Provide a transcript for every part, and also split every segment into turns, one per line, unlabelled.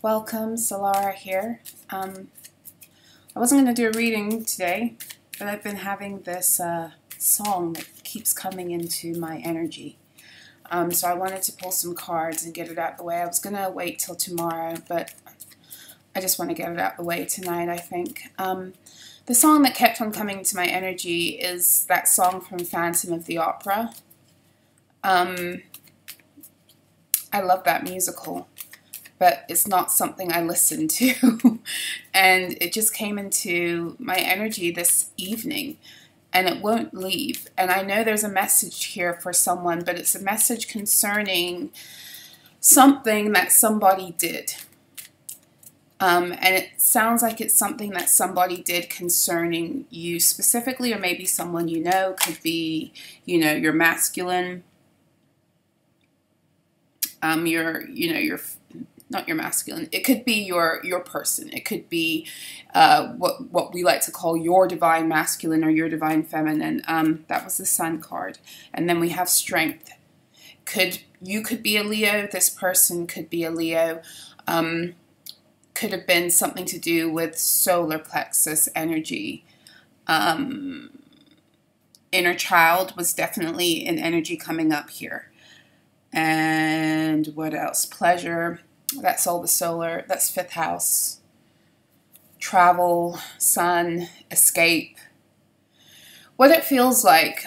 Welcome, Solara here. I wasn't going to do a reading today, but I've been having this song that keeps coming into my energy. So I wanted to pull some cards and get it out of the way. I was going to wait till tomorrow, but I just want to get it out of the way tonight, I think. The song that kept on coming to my energy is that song from Phantom of the Opera. I love that musical, but it's not something I listen to. And it just came into my energy this evening, and it won't leave. And I know there's a message here for someone, but it's a message concerning something that somebody did. And it sounds like it's something that somebody did concerning you specifically, or maybe someone you know. Could be, you know, your masculine, not your masculine. It could be your person. It could be what we like to call your divine masculine or your divine feminine. That was the Sun card, and then we have Strength. You could be a Leo. This person could be a Leo. Could have been something to do with solar plexus energy. Inner child was definitely an energy coming up here. And what else? Pleasure. That's all the solar. That's 5th house. Travel, sun, escape. What it feels like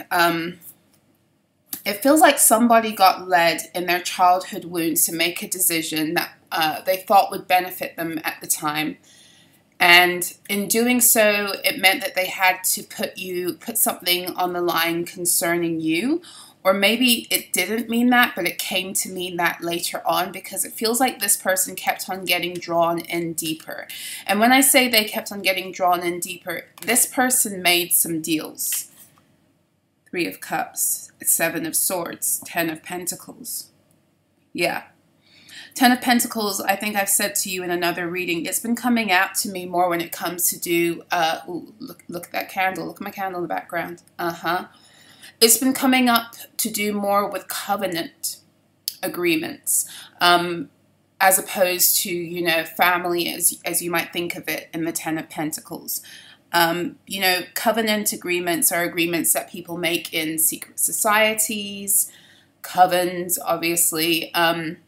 somebody got led in their childhood wounds to make a decision that they thought would benefit them at the time. And in doing so, it meant that they had to put something on the line concerning you. Or maybe it didn't mean that, but it came to mean that later on, because it feels like this person kept on getting drawn in deeper. And when I say they kept on getting drawn in deeper, this person made some deals. 3 of Cups, 7 of Swords, 10 of Pentacles. Yeah. 10 of Pentacles, I think I've said to you in another reading, it's been coming out to me more when it comes to do, ooh, look at that candle. Look at my candle in the background. It's been coming up to do more with covenant agreements, as opposed to, you know, family as you might think of it in the 10 of Pentacles. You know, covenant agreements are agreements that people make in secret societies, covens, obviously. And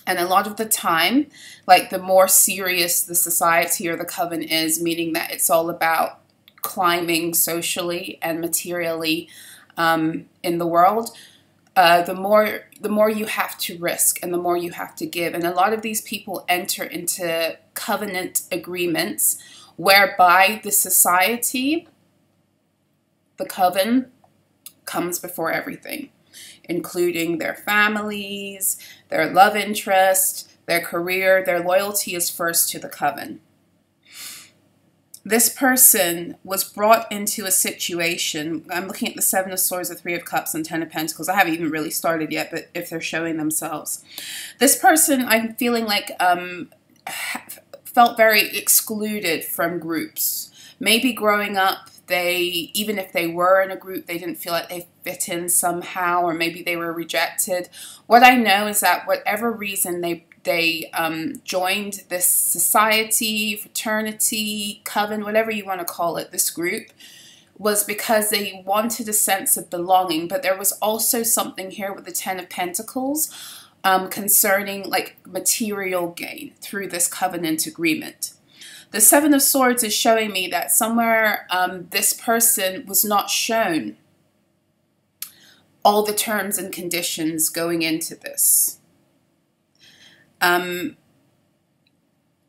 a lot of the time, like, the more serious the society or the coven is, meaning that it's all about climbing socially and materially in the world, the more you have to risk and the more you have to give. And a lot of these people enter into covenant agreements whereby the society, the coven, comes before everything, including their families, their love interest, their career. Their loyalty is first to the coven. This person was brought into a situation. I'm looking at the 7 of Swords, the 3 of Cups, and 10 of Pentacles. I haven't even really started yet, but if they're showing themselves. This person, I'm feeling like, felt very excluded from groups. Maybe growing up, even if they were in a group, they didn't feel like they fit in somehow, or maybe they were rejected. What I know is that whatever reason they joined this society, fraternity, coven, whatever you want to call it, this group, was because they wanted a sense of belonging. But there was also something here with the 10 of Pentacles concerning, like, material gain through this covenant agreement. The 7 of Swords is showing me that somewhere this person was not shown all the terms and conditions going into this. And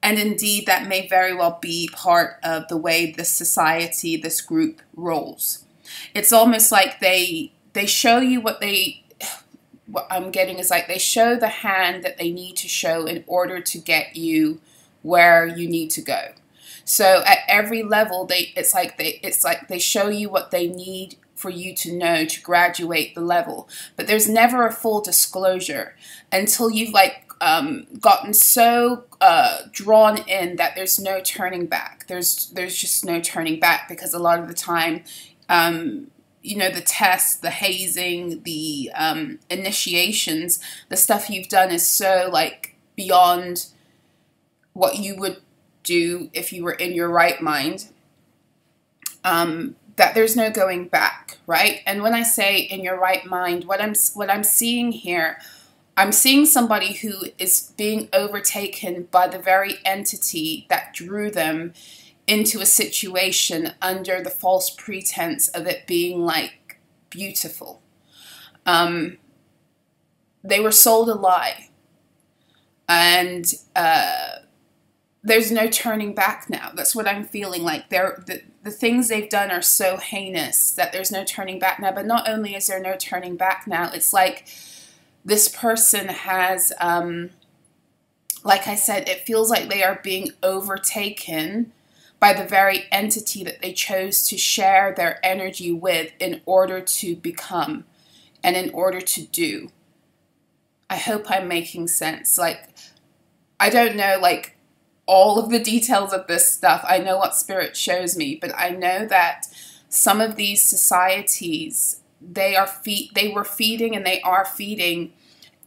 indeed, that may very well be part of the way this society, this group rolls. It's almost like they show you what I'm getting is like they show the hand that they need to show in order to get you where you need to go. So at every level, it's like they show you what they need for you to know to graduate the level. But there's never a full disclosure until you've, like, gotten so drawn in that there's no turning back. There's just no turning back, because a lot of the time, you know, the tests, the hazing, the initiations, the stuff you've done is so, like, beyond what you would do if you were in your right mind, that there's no going back, right? And when I say in your right mind, what I'm seeing here, I'm seeing somebody who is being overtaken by the very entity that drew them into a situation under the false pretense of it being like beautiful. They were sold a lie, and there's no turning back now. That's what I'm feeling like. The things they've done are so heinous that there's no turning back now. But not only is there no turning back now, it's like this person has, like I said, it feels like they are being overtaken by the very entity that they chose to share their energy with in order to become and in order to do. I hope I'm making sense. Like, I don't know, like, all of the details of this stuff. I know what Spirit shows me, but I know that some of these societies, they were feeding and they are feeding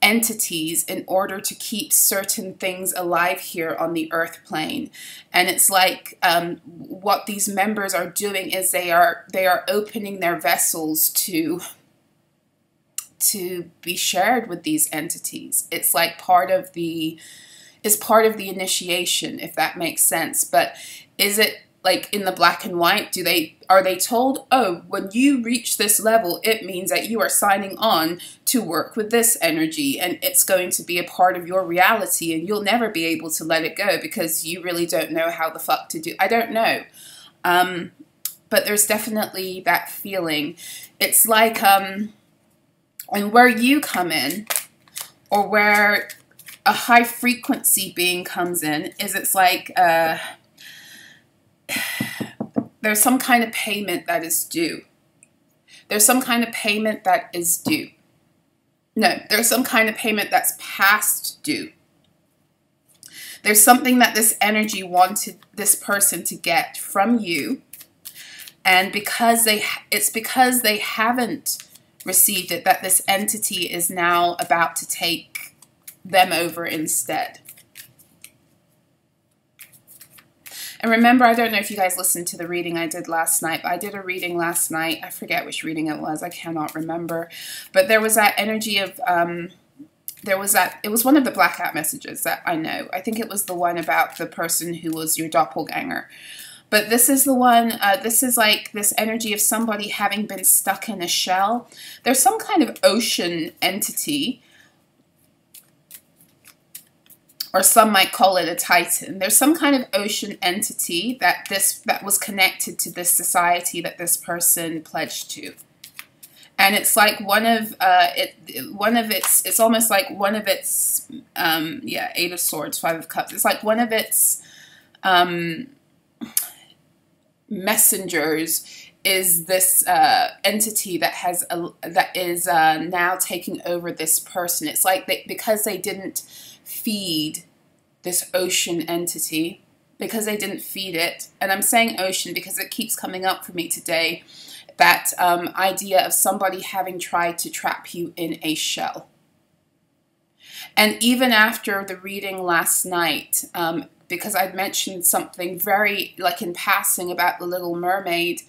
entities in order to keep certain things alive here on the earth plane. And it's like what these members are doing is they are opening their vessels to be shared with these entities. It's like part of the initiation, if that makes sense. But is it like in the black and white? Are they told, oh, when you reach this level, it means that you are signing on to work with this energy and it's going to be a part of your reality and you'll never be able to let it go because you really don't know how the fuck to do. I don't know. But there's definitely that feeling. It's like, and where you come in, or where a high frequency being comes in, is it's like there's some kind of payment that is due. There's some kind of payment that is due. No, there's some kind of payment that's past due. There's something that this energy wanted this person to get from you, and it's because they haven't received it that this entity is now about to take them over instead. And remember, I don't know if you guys listened to the reading I did last night, but I did a reading last night. I forget which reading it was. I cannot remember. But there was that energy of, it was one of the blackout messages that I know. I think it was the one about the person who was your doppelganger. But this is the one, this is like this energy of somebody having been stuck in a shell. There's some kind of ocean entity, or some might call it a titan. There's some kind of ocean entity that was connected to this society that this person pledged to. And it's like it's almost like one of its, Eight of Swords, Five of Cups. It's like one of its messengers is this entity that is now taking over this person. It's like because they didn't feed this ocean entity, because they didn't feed it, and I'm saying ocean because it keeps coming up for me today, that idea of somebody having tried to trap you in a shell. And even after the reading last night, because I'd mentioned something very, like in passing, about the Little Mermaid,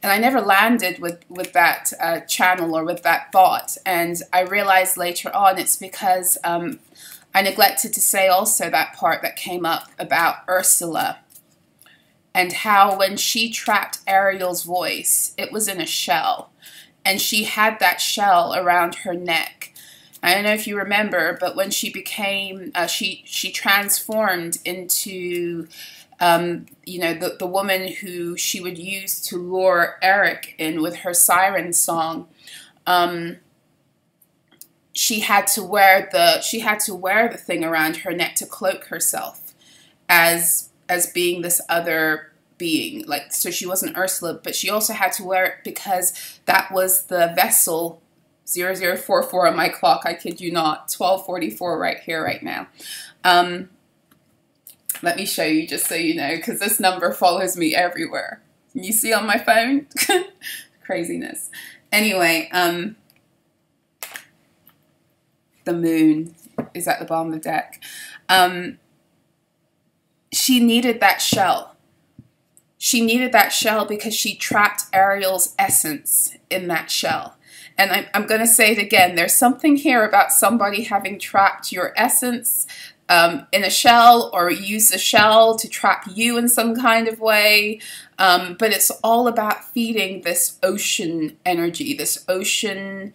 and I never landed with that channel or with that thought, and I realized later on it's because I neglected to say also that part that came up about Ursula, and how when she trapped Ariel's voice, it was in a shell, and she had that shell around her neck. I don't know if you remember, but when she became, she transformed into, the woman who she would use to lure Eric in with her siren song. She had to wear the thing around her neck to cloak herself as being this other being. Like, so she wasn't Ursula, but she also had to wear it because that was the vessel. 0044 on my clock, I kid you not, 12:44 right here, right now. Let me show you just so you know, because this number follows me everywhere. You see on my phone? Craziness. Anyway, the moon is at the bottom of the deck. she needed that shell. She needed that shell because she trapped Ariel's essence in that shell. And I'm going to say it again. There's something here about somebody having trapped your essence in a shell, or use a shell to trap you in some kind of way. But it's all about feeding this ocean energy, this ocean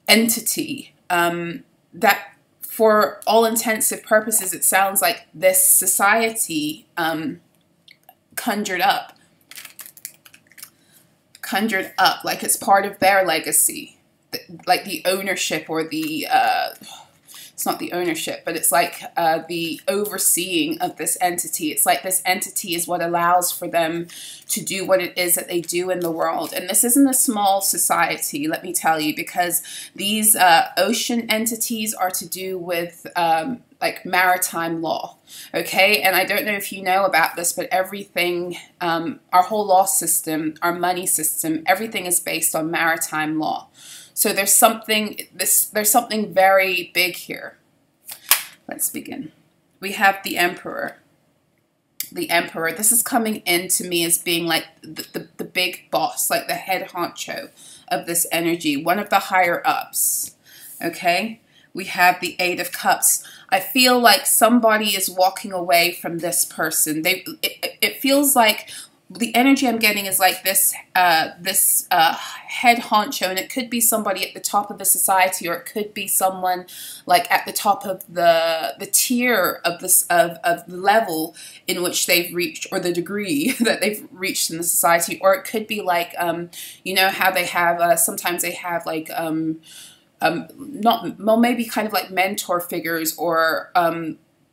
entity that, for all intensive purposes, it sounds like this society conjured up, like it's part of their legacy, like the ownership, or the it's not the ownership, but it's like the overseeing of this entity. It's like this entity is what allows for them to do what it is that they do in the world. And this isn't a small society, let me tell you, because these ocean entities are to do with like maritime law, okay? And I don't know if you know about this, but everything, our whole law system, our money system, everything is based on maritime law. So there's something very big here. Let's begin. We have the Emperor. The Emperor. This is coming in to me as being like the big boss, like the head honcho of this energy, one of the higher ups. Okay? We have the Eight of Cups. I feel like somebody is walking away from this person. It feels like the energy I'm getting is like this head honcho, and it could be somebody at the top of the society, or it could be someone like at the top of the tier of this of the level in which they've reached, or the degree that they've reached in the society. Or it could be like you know how they have sometimes they have like maybe kind of like mentor figures, or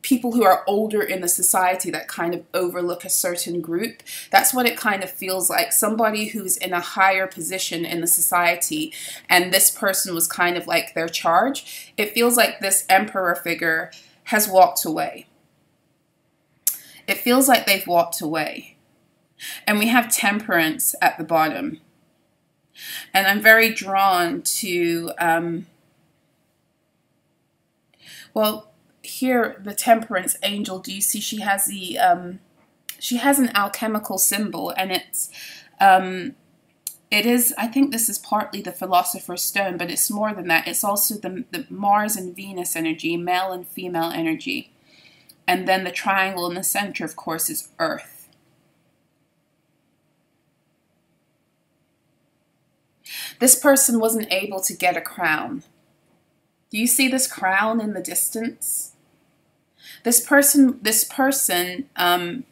people who are older in the society that kind of overlook a certain group. That's what it kind of feels like. Somebody who's in a higher position in the society, and this person was kind of like their charge. It feels like this Emperor figure has walked away. It feels like they've walked away. And we have Temperance at the bottom. And I'm very drawn to, well, here, the Temperance angel, do you see she has the, she has an alchemical symbol, and it's, it is, I think this is partly the Philosopher's Stone, but it's more than that. It's also the Mars and Venus energy, male and female energy. And then the triangle in the center, of course, is Earth. This person wasn't able to get a crown. Do you see this crown in the distance? This person that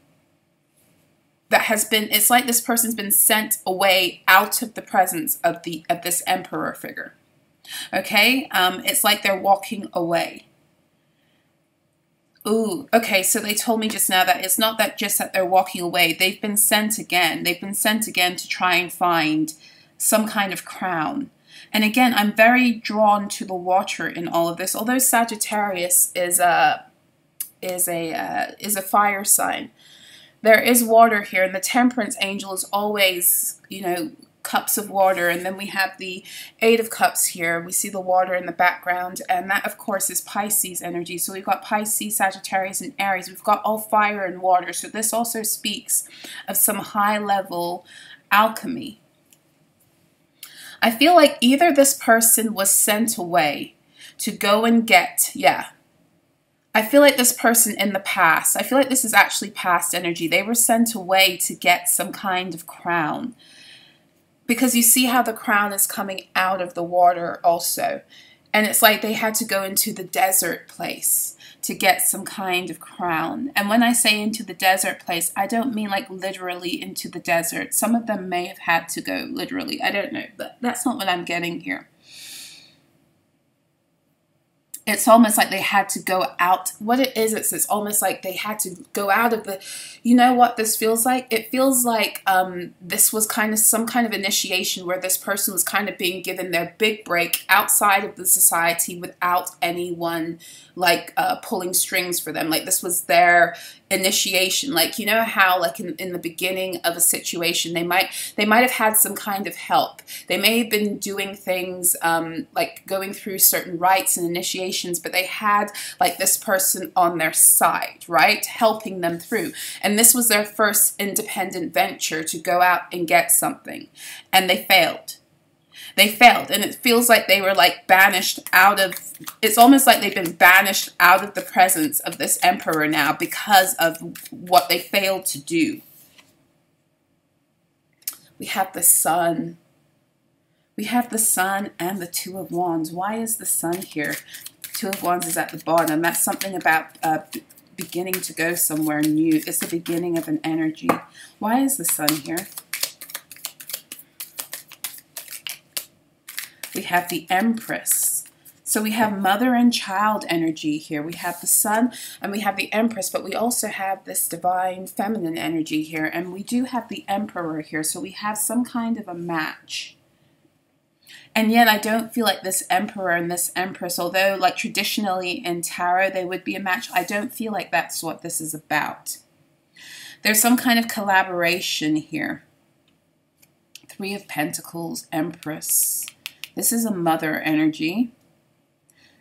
has been, it's like this person's been sent away out of the presence of this Emperor figure. Okay? It's like they're walking away. Ooh, okay, so they told me just now that it's not that just that they're walking away. They've been sent again. They've been sent again to try and find some kind of crown. And again, I'm very drawn to the water in all of this. Although Sagittarius is a fire sign, there is water here, and the Temperance angel is always, you know, cups of water. And then we have the Eight of Cups here. We see the water in the background, and that, of course, is Pisces energy. So we've got Pisces, Sagittarius, and Aries. We've got all fire and water. So this also speaks of some high-level alchemy. I feel like either this person was sent away to go and get, I feel like this person in the past, I feel like this is actually past energy. They were sent away to get some kind of crown. Because you see how the crown is coming out of the water also. And it's like they had to go into the desert place to get some kind of crown. And when I say into the desert place, I don't mean like literally into the desert. Some of them may have had to go literally. I don't know, but that's not what I'm getting here. It's almost like they had to go out. What it is, it's almost like they had to go out of the, you know what this feels like? It feels like this was kind of some kind of initiation where this person was kind of being given their big break outside of the society without anyone like pulling strings for them. Like this was their initiation. Like, you know how like in the beginning of a situation, they might have had some kind of help. They may have been doing things like going through certain rites and initiation limitations, but they had like this person on their side, right? Helping them through. And this was their first independent venture to go out and get something. And they failed. They failed, and it feels like they were like banished out of, it's almost like they've been banished out of the presence of this emperor now because of what they failed to do. We have the sun. We have the sun and the Two of Wands. Why is the sun here? Two of Wands is at the bottom. That's something about beginning to go somewhere new. It's the beginning of an energy. Why is the sun here? We have the Empress. So we have mother and child energy here. We have the sun and we have the Empress, but we also have this divine feminine energy here. And we do have the Emperor here. So we have some kind of a match. And yet I don't feel like this Emperor and this Empress, although like traditionally in tarot they would be a match, I don't feel like that's what this is about. There's some kind of collaboration here. Three of Pentacles, Empress. This is a mother energy.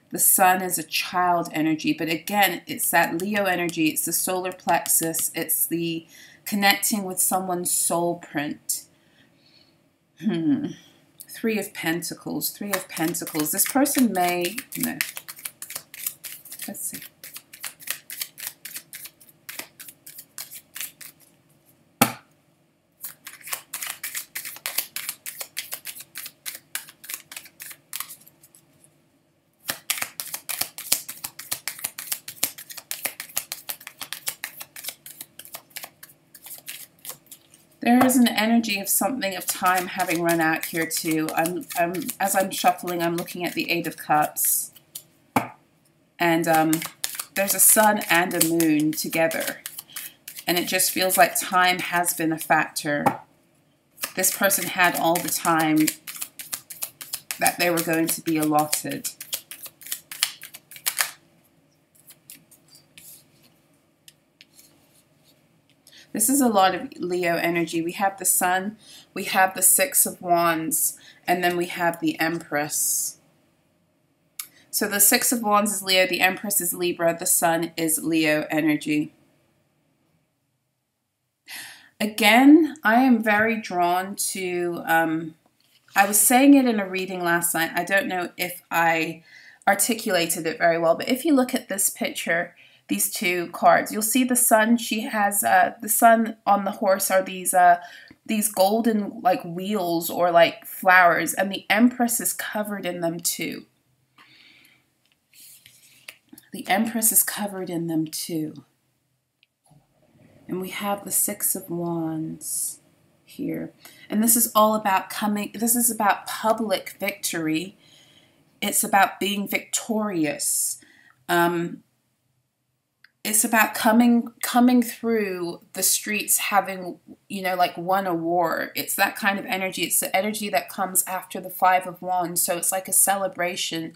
The sun is a child energy, but again, it's that Leo energy. It's the solar plexus. It's the connecting with someone's soul print. Three of Pentacles. Three of Pentacles. This person may... No. Let's see. There is an energy of something of time having run out here too. As I'm shuffling, I'm looking at the Eight of Cups. And there's a sun and a moon together. And it just feels like time has been a factor. This person had all the time that they were going to be allotted. This is a lot of Leo energy. We have the sun, we have the Six of Wands, and then we have the Empress. So the Six of Wands is Leo, the Empress is Libra, the sun is Leo energy. Again, I am very drawn to, I was saying it in a reading last night. I don't know if I articulated it very well, but if you look at this picture, these two cards, you'll see the sun. She has the sun on the horse are these golden like wheels or like flowers, and the Empress is covered in them too. The Empress is covered in them too. And we have the Six of Wands here. And this is all about this is about public victory. It's about being victorious. It's about coming through the streets having, you know, like won a war. It's that kind of energy. It's the energy that comes after the Five of Wands. So it's like a celebration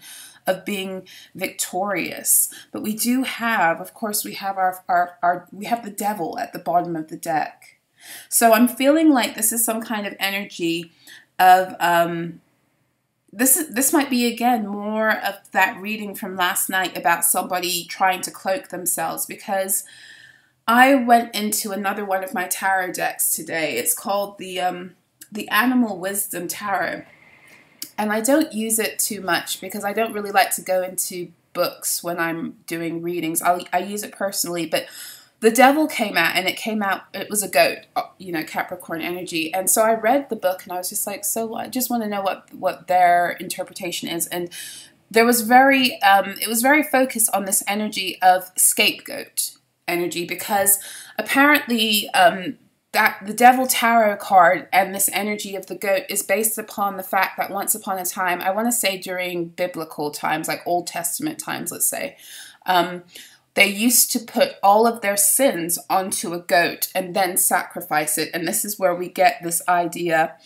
of being victorious. But we do have, of course, we have we have the Devil at the bottom of the deck. So I'm feeling like this is some kind of energy of This might be, again, more of that reading from last night about somebody trying to cloak themselves, because I went into another one of my tarot decks today. It's called the Animal Wisdom Tarot. And I don't use it too much because I don't really like to go into books when I'm doing readings. I use it personally, but the Devil came out, and it was a goat, you know, Capricorn energy. And so I read the book and I was just like, so I just want to know what their interpretation is. And there was it was very focused on this energy of scapegoat energy, because apparently that the Devil Tarot card and this energy of the goat is based upon the fact that once upon a time, I want to say during biblical times, like Old Testament times, let's say, they used to put all of their sins onto a goat and then sacrifice it. And this is where we get this idea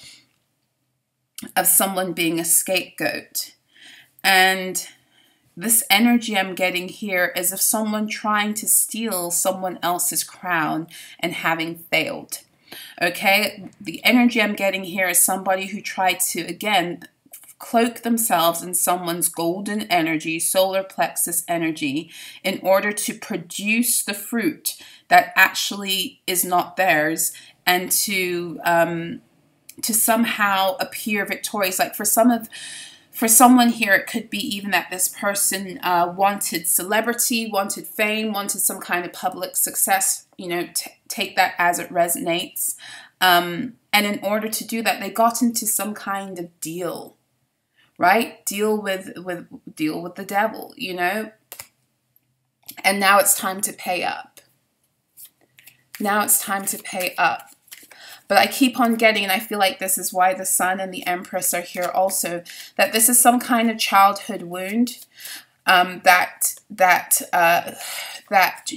of someone being a scapegoat. And this energy I'm getting here is of someone trying to steal someone else's crown and having failed. Okay? The energy I'm getting here is somebody who tried to, again, cloak themselves in someone's golden energy, solar plexus energy, in order to produce the fruit that actually is not theirs, and to somehow appear victorious. Like for someone here, it could be even that this person wanted celebrity, wanted fame, wanted some kind of public success. You know, take that as it resonates. And in order to do that, they got into some kind of deal, right? Deal with the devil, you know. And now it's time to pay up. Now it's time to pay up. But I keep on getting, and I feel like this is why the Sun and the Empress are here also, that this is some kind of childhood wound that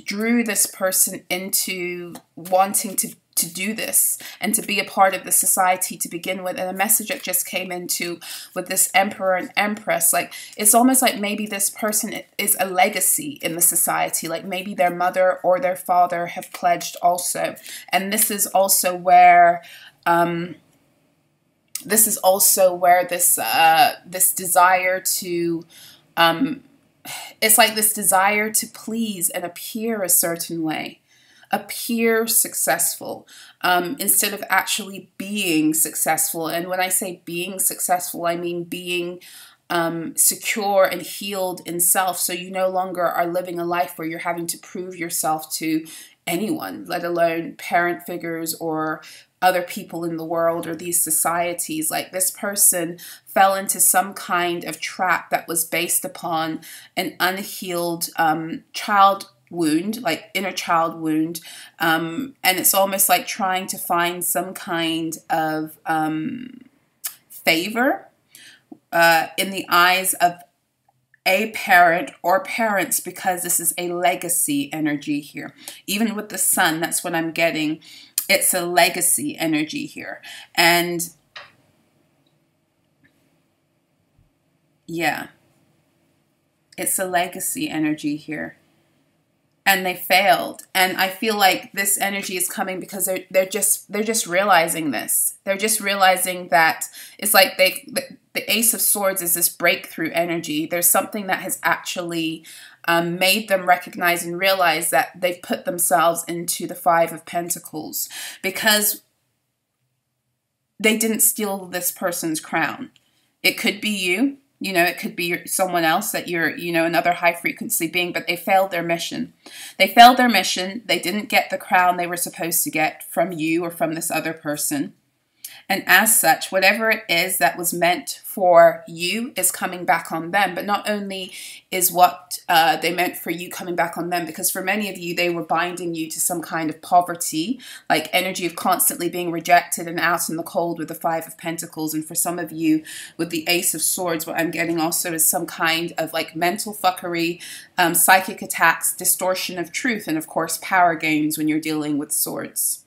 drew this person into wanting to do this and to be a part of the society to begin with. And a message that just came into with this Emperor and Empress, like it's almost like maybe this person is a legacy in the society, like maybe their mother or their father have pledged also. And this is also where this desire to it's like this desire to please and appear a certain way, appear successful, instead of actually being successful. And when I say being successful, I mean being secure and healed in self. So you no longer are living a life where you're having to prove yourself to anyone, let alone parent figures or other people in the world or these societies. Like this person fell into some kind of trap that was based upon an unhealed child wound, like inner child wound, and it's almost like trying to find some kind of favor in the eyes of a parent or parents, because this is a legacy energy here. Even with the Sun, that's what I'm getting. It's a legacy energy here. And yeah, it's a legacy energy here. And they failed. And I feel like this energy is coming because they're just realizing this. They're just realizing that it's like the Ace of Swords is this breakthrough energy. There's something that has actually made them recognize and realize that they've put themselves into the Five of Pentacles, because they didn't steal this person's crown. It could be you. You know, it could be someone else that you're, you know, another high frequency being, but they failed their mission. They failed their mission. They didn't get the crown they were supposed to get from you or from this other person. And as such, whatever it is that was meant for you is coming back on them. But not only is what they meant for you coming back on them, because for many of you, they were binding you to some kind of poverty, like energy of constantly being rejected and out in the cold with the Five of Pentacles. And for some of you with the Ace of Swords, what I'm getting also is some kind of like mental fuckery, psychic attacks, distortion of truth, and of course, power gains when you're dealing with swords.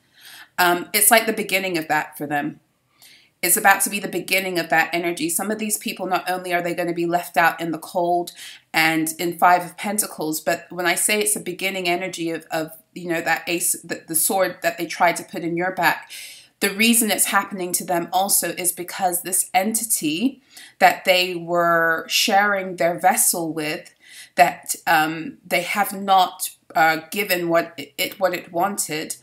It's like the beginning of that for them. It's about to be the beginning of that energy. Some of these people, not only are they going to be left out in the cold and in Five of Pentacles, but when I say it's a beginning energy of you know, that ace, the sword that they tried to put in your back, the reason it's happening to them also is because this entity that they were sharing their vessel with, that they have not given what it wanted,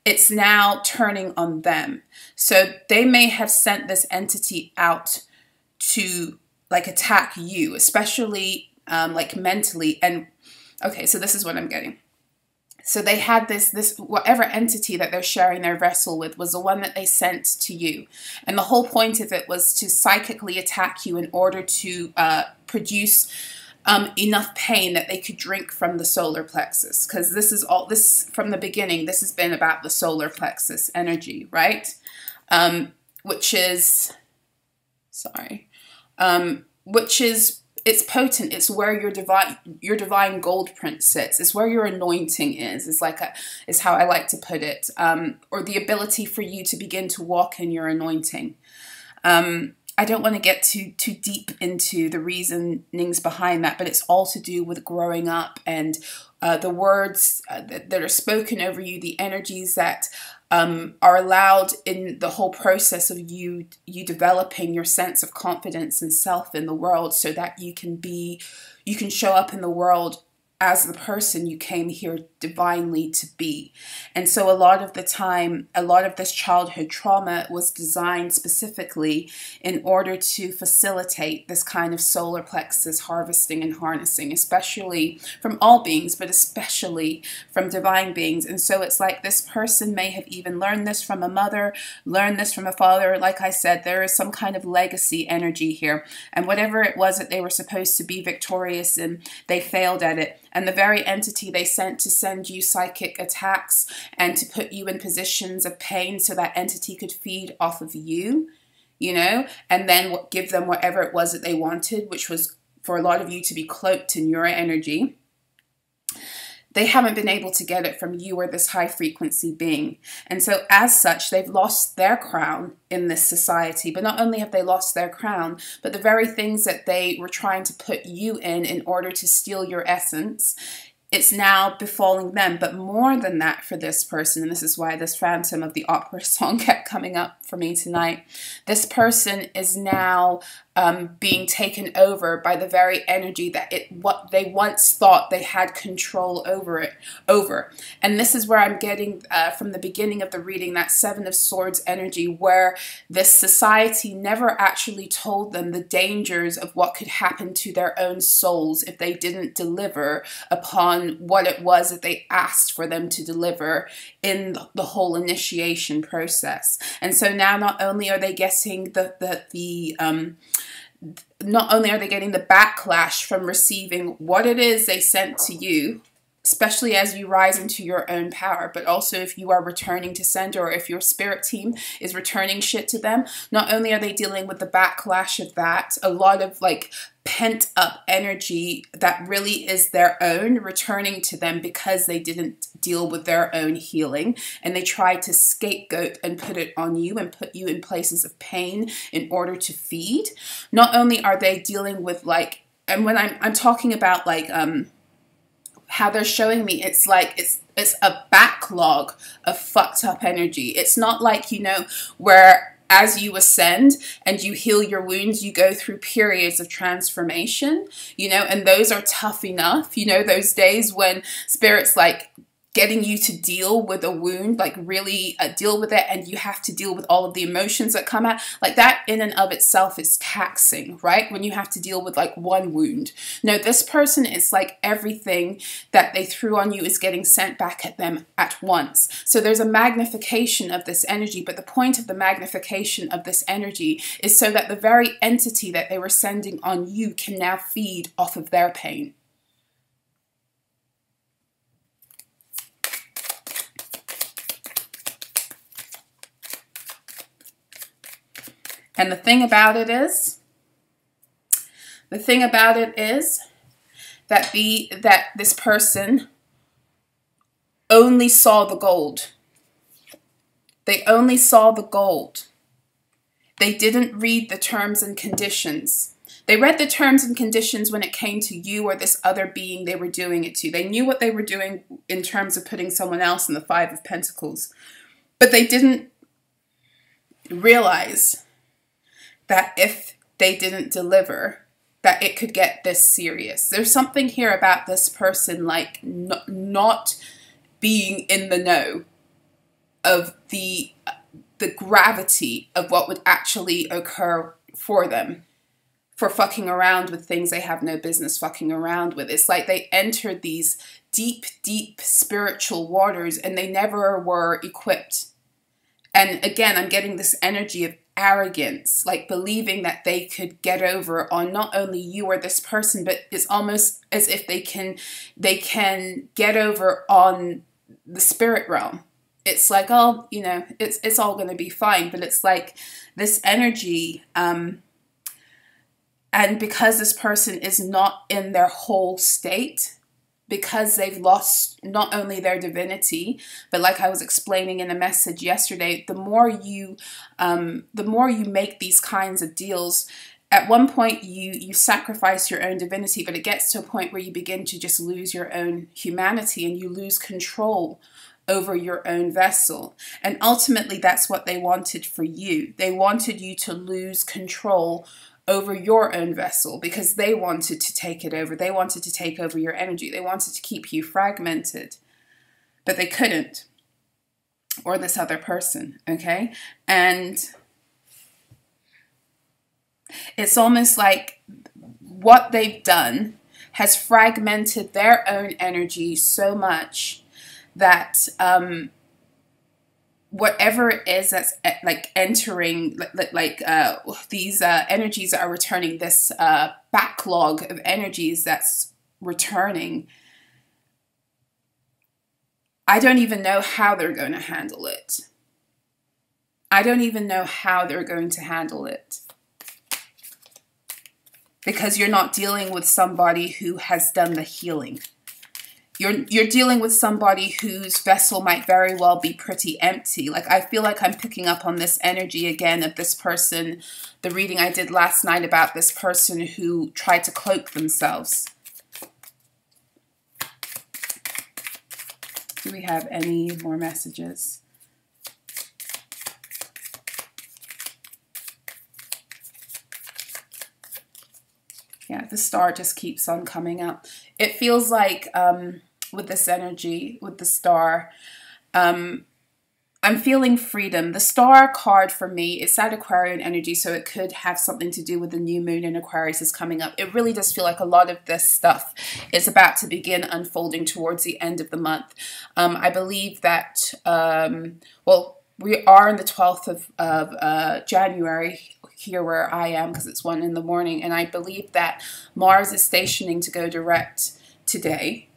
it's now turning on them. So they may have sent this entity out to like attack you, especially like mentally. And okay, so this is what I'm getting. So they had this whatever entity that they're sharing their vessel with was the one that they sent to you. And the whole point of it was to psychically attack you in order to produce enough pain that they could drink from the solar plexus. Because this is all, this from the beginning, this has been about the solar plexus energy, right? Which is, it's potent. It's where your divine gold print sits. It's where your anointing is. It's how I like to put it. Or the ability for you to begin to walk in your anointing. I don't want to get too deep into the reasonings behind that, but it's all to do with growing up and the words that are spoken over you, the energies that are allowed in the whole process of you developing your sense of confidence and self in the world, so that you can show up in the world as the person you came here divinely to be. And so a lot of the time, a lot of this childhood trauma was designed specifically in order to facilitate this kind of solar plexus harvesting and harnessing, especially from all beings, but especially from divine beings. And so it's like this person may have even learned this from a mother, learned this from a father. Like I said, there is some kind of legacy energy here. And whatever it was that they were supposed to be victorious in, they failed at it. And the very entity they sent to send you psychic attacks and to put you in positions of pain so that entity could feed off of you, you know, and then give them whatever it was that they wanted, which was for a lot of you to be cloaked in your energy. They haven't been able to get it from you or this high frequency being. And so as such, they've lost their crown in this society. But not only have they lost their crown, but the very things that they were trying to put you in order to steal your essence, it's now befalling them. But more than that for this person, and this is why this Phantom of the Opera song kept coming up for me tonight, this person is now being taken over by the very energy that what they once thought they had control over. And this is where I'm getting from the beginning of the reading, that Seven of Swords energy, where this society never actually told them the dangers of what could happen to their own souls if they didn't deliver upon what it was that they asked for them to deliver in the whole initiation process. And so now not only are they getting not only are they getting the backlash from receiving what it is they sent to you, especially as you rise into your own power, but also if you are returning to sender, or if your spirit team is returning shit to them, not only are they dealing with the backlash of that, a lot of like pent up energy that really is their own returning to them because they didn't deal with their own healing, and they tried to scapegoat and put it on you and put you in places of pain in order to feed. Not only are they dealing with like, and when I'm talking about like how they're showing me, it's like it's a backlog of fucked up energy. It's not like, you know, where as you ascend and you heal your wounds, you go through periods of transformation, you know, and those are tough enough, you know, those days when spirit's like getting you to deal with a wound, like really deal with it, and you have to deal with all of the emotions that come out. Like that in and of itself is taxing, right? When you have to deal with like one wound. No, this person is like everything that they threw on you is getting sent back at them at once. So there's a magnification of this energy, but the point of the magnification of this energy is so that the very entity that they were sending on you can now feed off of their pain. And the thing about it is that this person only saw the gold. They only saw the gold. They didn't read the terms and conditions. They read the terms and conditions when it came to you or this other being they were doing it to. They knew what they were doing in terms of putting someone else in the Five of Pentacles. But they didn't realize that if they didn't deliver, that it could get this serious. There's something here about this person like not being in the know of the gravity of what would actually occur for them, for fucking around with things they have no business fucking around with. It's like they entered these deep, deep spiritual waters and they never were equipped. And again, I'm getting this energy of arrogance, like believing that they could get over on not only you or this person, but it's almost as if they can get over on the spirit realm. It's like, oh, you know, it's all going to be fine. But it's like this energy, and because this person is not in their whole state, because they've lost not only their divinity, but like I was explaining in a message yesterday, the more you make these kinds of deals, at one point you sacrifice your own divinity, but it gets to a point where you begin to just lose your own humanity and you lose control over your own vessel. And ultimately that's what they wanted for you. They wanted you to lose control over your own vessel because they wanted to take it over. They wanted to take over your energy. They wanted to keep you fragmented, but they couldn't. Or this other person, okay? And it's almost like what they've done has fragmented their own energy so much that whatever it is that's like entering, these energies that are returning, this backlog of energies that's returning, I don't even know how they're going to handle it. I don't even know how they're going to handle it. Because you're not dealing with somebody who has done the healing. You're dealing with somebody whose vessel might very well be pretty empty. Like, I feel like I'm picking up on this energy again of this person, the reading I did last night about this person who tried to cloak themselves. Do we have any more messages? Yeah, the star just keeps on coming up. It feels like with this energy, with the star, I'm feeling freedom. The star card for me, it's that Aquarian energy, so it could have something to do with the new moon in Aquarius is coming up. It really does feel like a lot of this stuff is about to begin unfolding towards the end of the month. I believe that, well, we are in the 12th of January here where I am because it's 1 in the morning. And I believe that Mars is stationing to go direct today.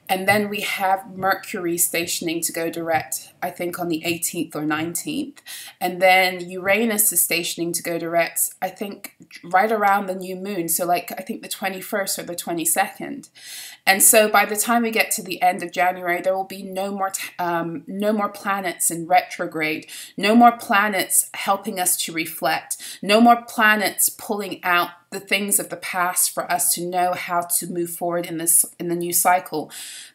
And then we have Mercury stationing to go direct, I think, on the 18th or 19th. And then Uranus is stationing to go direct, I think, right around the new moon. So like, I think the 21st or the 22nd. And so by the time we get to the end of January, there will be no more planets in retrograde, no more planets helping us to reflect, no more planets pulling out the things of the past for us to know how to move forward in the new cycle.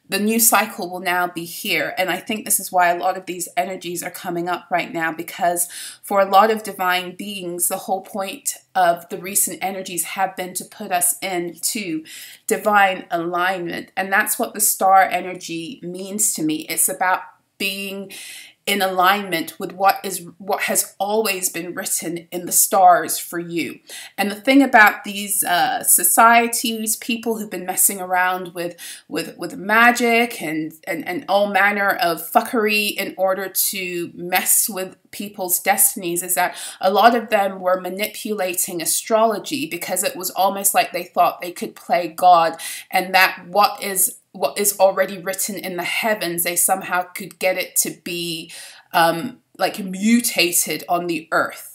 The new cycle will now be here. And I think this is why a lot of these energies are coming up right now, because for a lot of divine beings, the whole point of the recent energies have been to put us into divine alignment. And that's what the star energy means to me. It's about being in alignment with what has always been written in the stars for you. And the thing about these societies, people who've been messing around with magic and all manner of fuckery in order to mess with people's destinies, is that a lot of them were manipulating astrology because it was almost like they thought they could play God, and that what is already written in the heavens, they somehow could get it to be like mutated on the earth.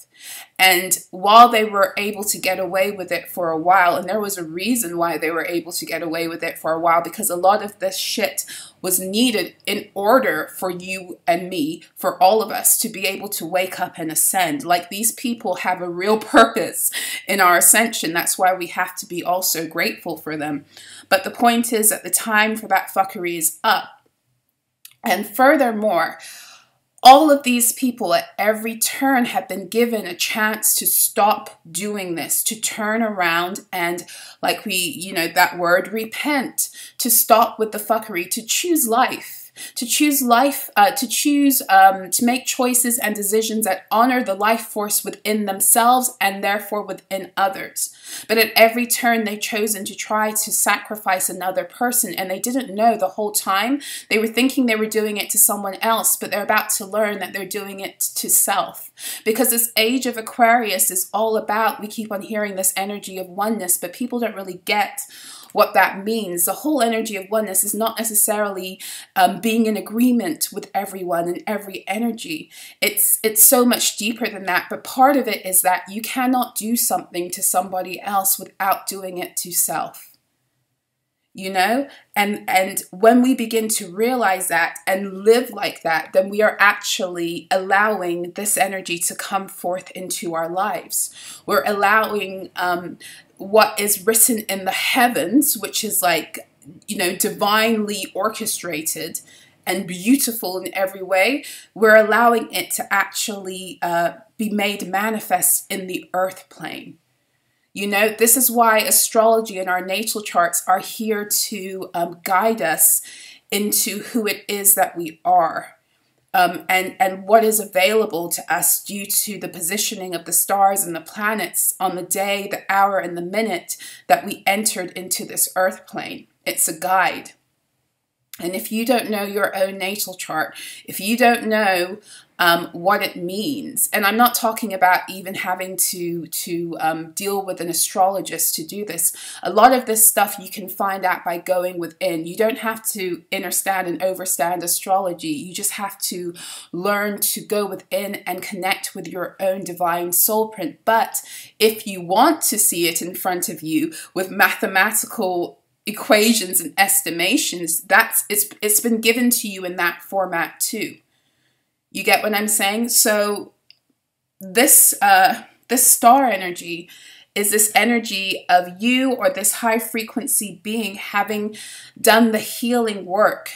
And while they were able to get away with it for a while, and there was a reason why they were able to get away with it for a while, because a lot of this shit was needed in order for you and me, for all of us to be able to wake up and ascend. Like, these people have a real purpose in our ascension. That's why we have to be also grateful for them. But the point is that the time for that fuckery is up. And furthermore, all of these people at every turn have been given a chance to stop doing this, to turn around and, like that word, repent, to stop with the fuckery, to choose life. To make choices and decisions that honor the life force within themselves and therefore within others. But at every turn, they've chosen to try to sacrifice another person, and they didn't know the whole time. They were thinking they were doing it to someone else, but they're about to learn that they're doing it to self. Because this age of Aquarius is all about, we keep on hearing this energy of oneness, but people don't really get what that means. The whole energy of oneness is not necessarily being in agreement with everyone and every energy. It's so much deeper than that, but part of it is that you cannot do something to somebody else without doing it to self. you know? And when we begin to realize that and live like that, then we are actually allowing this energy to come forth into our lives. We're allowing what is written in the heavens, which is like, you know, divinely orchestrated and beautiful in every way. We're allowing it to actually be made manifest in the earth plane. You know, this is why astrology and our natal charts are here to guide us into who it is that we are, and what is available to us due to the positioning of the stars and the planets on the day, the hour, and the minute that we entered into this earth plane. It's a guide. And if you don't know your own natal chart, if you don't know what it means, and I'm not talking about even having to deal with an astrologist to do this. A lot of this stuff you can find out by going within. You don't have to understand and overstand astrology. You just have to learn to go within and connect with your own divine soul print. But if you want to see it in front of you with mathematical equations and estimations, it's been given to you in that format too. You get what I'm saying? So this star energy is this energy of you, or this high frequency being, having done the healing work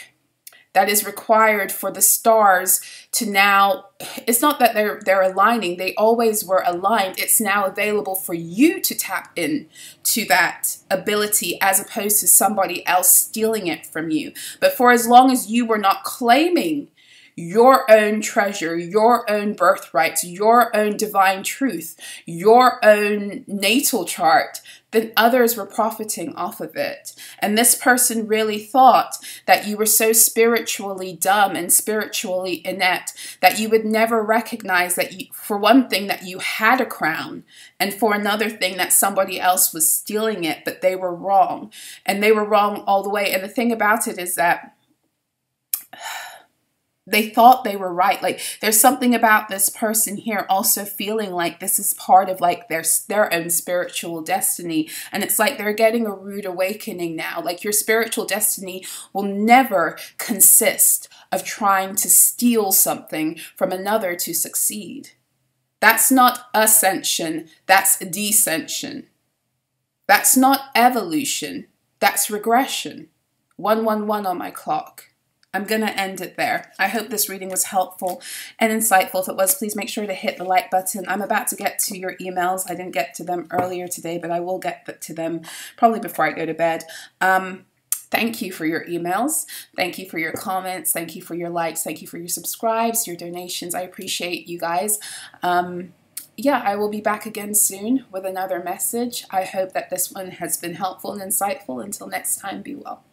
that is required for the stars to now, it's not that they're aligning, they always were aligned. It's now available for you to tap in to that ability, as opposed to somebody else stealing it from you. But for as long as you were not claiming your own treasure, your own birthrights, your own divine truth, your own natal chart, then others were profiting off of it. And this person really thought that you were so spiritually dumb and spiritually inept that you would never recognize that you, for one thing, that you had a crown, and for another thing, that somebody else was stealing it, but they were wrong. And they were wrong all the way. And the thing about it is that they thought they were right. Like, there's something about this person here also feeling like this is part of like their own spiritual destiny. And it's like they're getting a rude awakening now. Like, your spiritual destiny will never consist of trying to steal something from another to succeed. That's not ascension. That's descension. That's not evolution. That's regression. 111 on my clock. I'm going to end it there. I hope this reading was helpful and insightful. If it was, please make sure to hit the like button. I'm about to get to your emails. I didn't get to them earlier today, but I will get to them probably before I go to bed. Thank you for your emails. Thank you for your comments. Thank you for your likes. Thank you for your subscribes, your donations. I appreciate you guys. Yeah, I will be back again soon with another message. I hope that this one has been helpful and insightful. Until next time, be well.